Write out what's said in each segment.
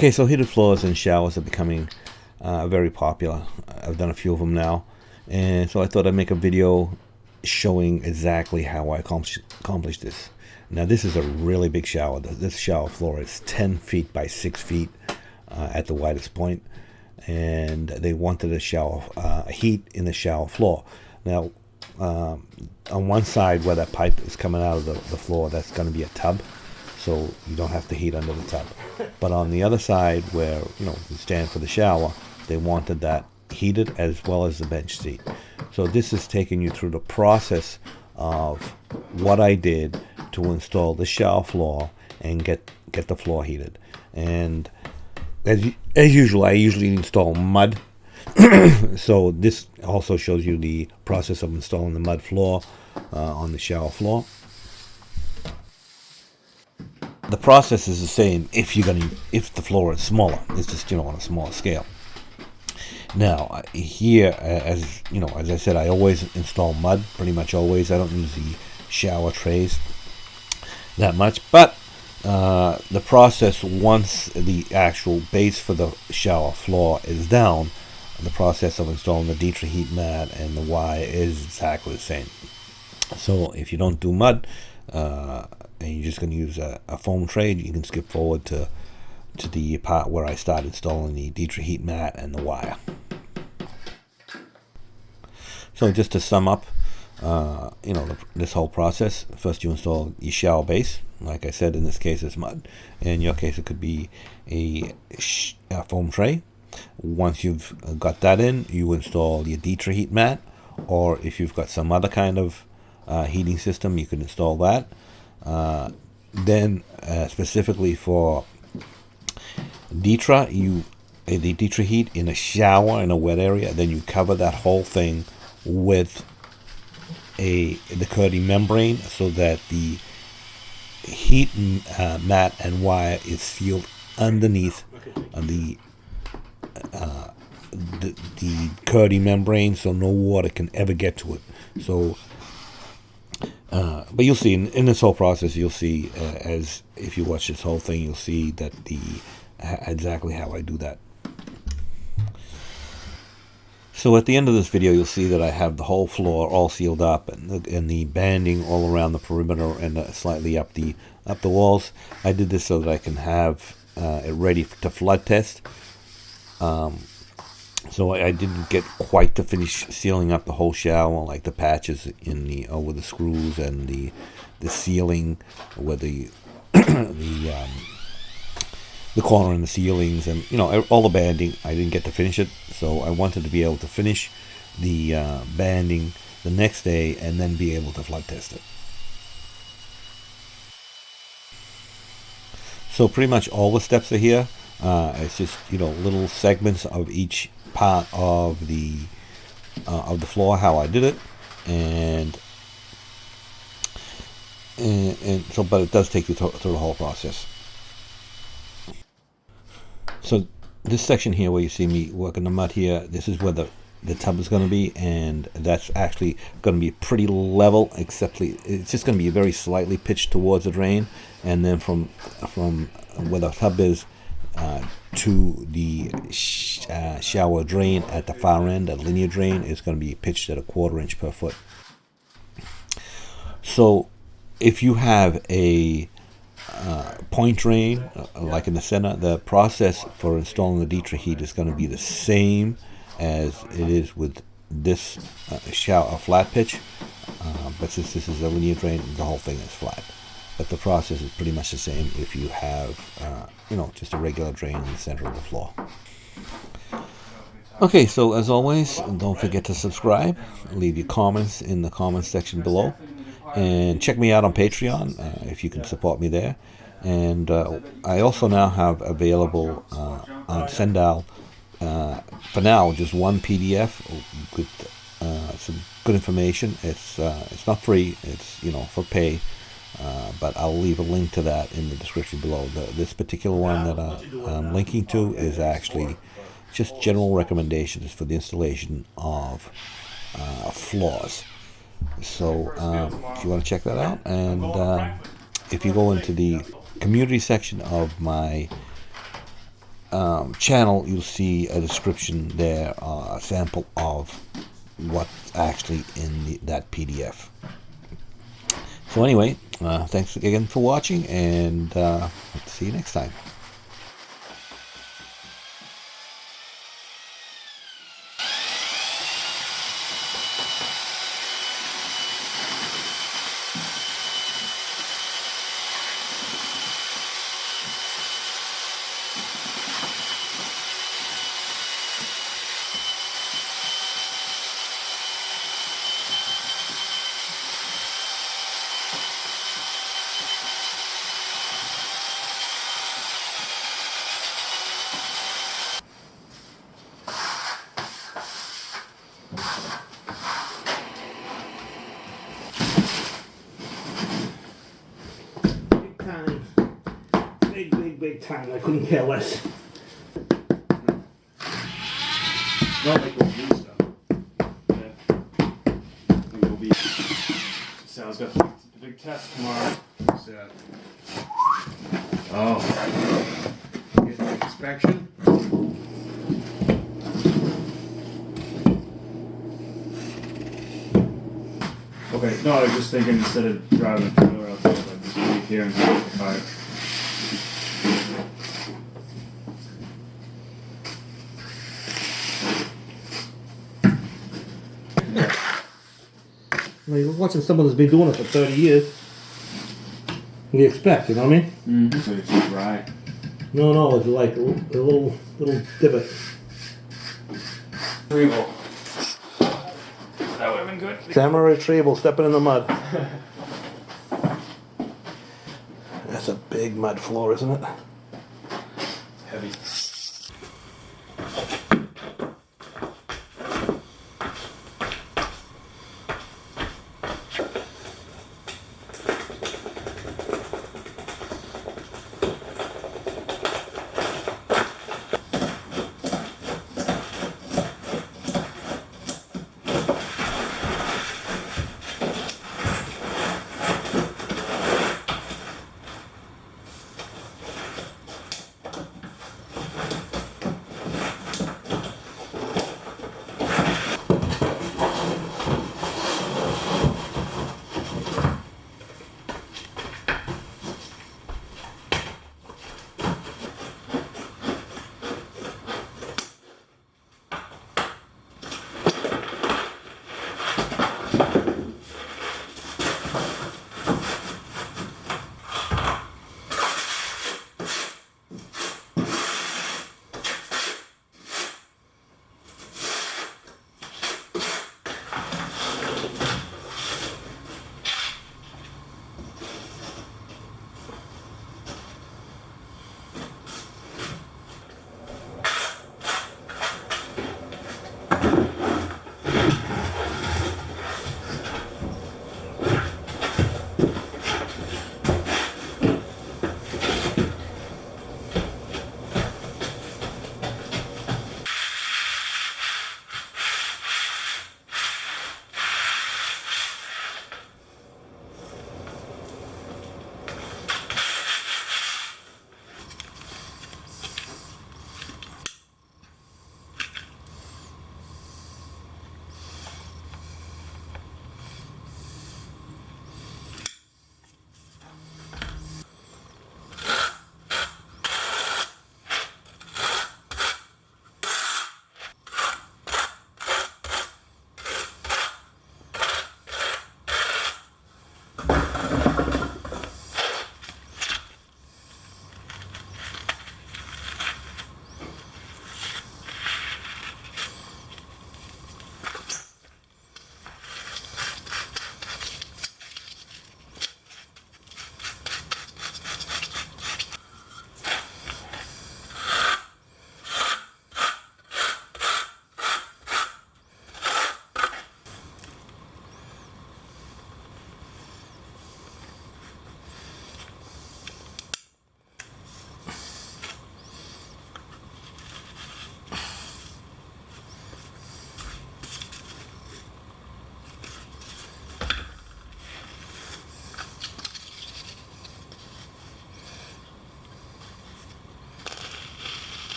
Okay, so heated floors and showers are becoming very popular. I've done a few of them now, and so I thought I'd make a video showing exactly how I accomplished this. Now, this is a really big shower. This shower floor is 10 feet by 6 feet at the widest point, and they wanted a shower heat in the shower floor. Now, on one side where that pipe is coming out of the floor, that's going to be a tub, so you don't have to heat under the tub. But on the other side where you stand for the shower, they wanted that heated as well as the bench seat. So this is taking you through the process of what I did to install the shower floor and get the floor heated. And as usual, I usually install mud. So this also shows you the process of installing the mud floor on the shower floor. The process is the same if the floor is smaller. It's just on a smaller scale. Now here, as I said, I always install mud. Pretty much always. I don't use the shower trays that much, but the process, once the actual base for the shower floor is down, the process of installing the Dietrich heat mat and the wire is exactly the same. So if you don't do mud and you're just going to use a foam tray, you can skip forward to the part where I start installing the Dietrich heat mat and the wire. So just to sum up, this whole process: first you install your shower base. Like I said, in this case it's mud. In your case it could be a foam tray. Once you've got that in, you install your Dietrich heat mat, or if you've got some other kind of heating system, you can install that. Then specifically for Dietrich, the Dietrich heat in a shower in a wet area, then you cover that whole thing with the curdy membrane so that the heat mat and wire is sealed underneath the curdy membrane, so no water can ever get to it. So but you'll see in this whole process, you'll see as if you watch this whole thing, you'll see that exactly how I do that. So at the end of this video, you'll see that I have the whole floor all sealed up and the banding all around the perimeter and slightly up the walls. I did this so that I can have it ready to flood test. So I didn't get quite to finish sealing up the whole shower, like the patches with the screws and the ceiling with the corner and the ceilings and all the banding. I didn't get to finish it, so I wanted to be able to finish the banding the next day and then be able to flood test it. So pretty much all the steps are here. It's just little segments of each part of the floor, how I did it, and so, but it does take you through the whole process. So this section here where you see me working the mud here, this is where the tub is going to be, and that's actually going to be pretty level, except it's just going to be very slightly pitched towards the drain, and then from where the tub is to the shower drain at the far end, a linear drain, is going to be pitched at 1/4 inch per foot. So if you have a point drain like in the center, the process for installing the Dietrich heat is going to be the same as it is with this shower flat pitch, but since this is a linear drain, the whole thing is flat. But the process is pretty much the same if you have just a regular drain in the center of the floor. Okay, so as always, don't forget to subscribe, leave your comments in the comments section below, and check me out on Patreon if you can support me there. And I also now have available on Sendal for now just one PDF with some good information. It's not free, it's for pay, but I'll leave a link to that in the description below. This particular one that I'm linking to is actually just general recommendations for the installation of floors. So if you want to check that out, and if you go into the community section of my channel, you'll see a description there, a sample of what's actually in that PDF. So anyway, thanks again for watching, and see you next time. Big time. I couldn't care less. Not like we'll do stuff. And we'll be. Sal's got the big test tomorrow. So, oh. Get the inspection. Okay, no, I was just thinking instead of driving the trailer out there, like just leave here and take the car. You're watching someone that's been doing it for 30 years. What do you expect, you know what I mean? Mm-hmm. So it's dry. No, it's like a little divot. Retrieval. That would have been good. Camera retrieval, stepping in the mud. That's a big mud floor, isn't it? Heavy.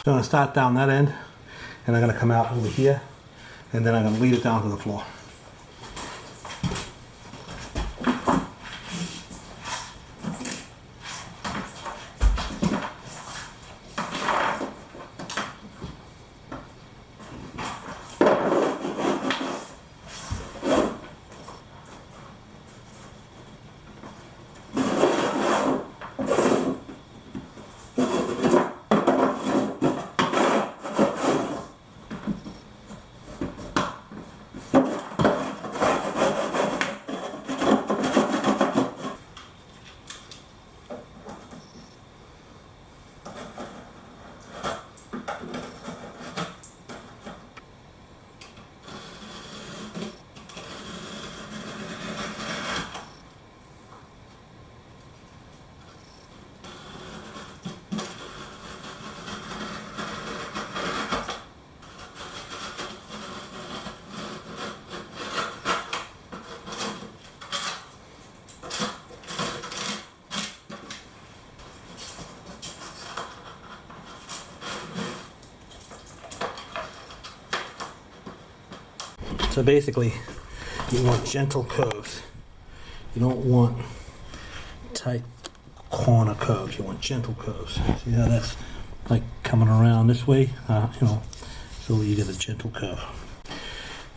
So I'm going to start down that end, and I'm going to come out over here, and then I'm going to lead it down to the floor. So basically, you want gentle curves. You don't want tight corner curves. You want gentle curves. See how that's like coming around this way? You know, so you get a gentle curve.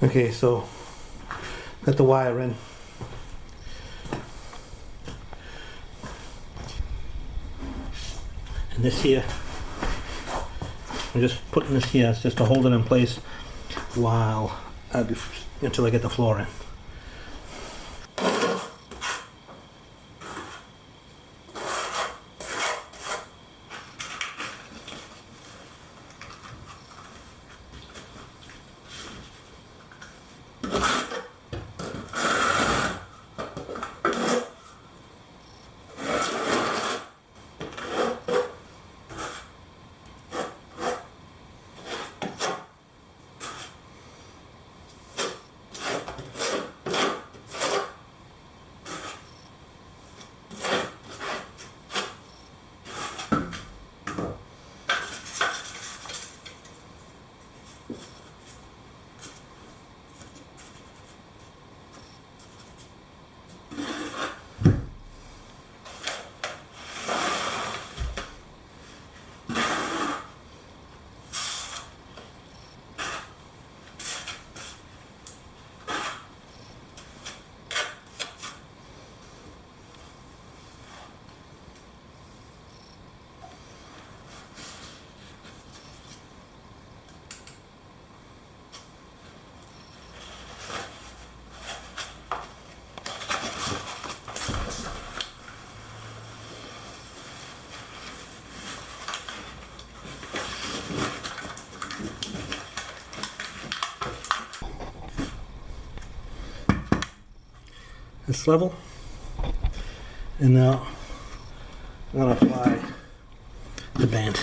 Okay, so got the wire in. And this here, I'm just putting this here, it's just to hold it in place while until I get the floor in. This level, and now I'm going to apply the band.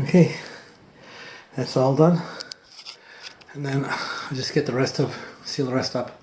Okay, that's all done. And then I'll just get the rest of, seal the rest up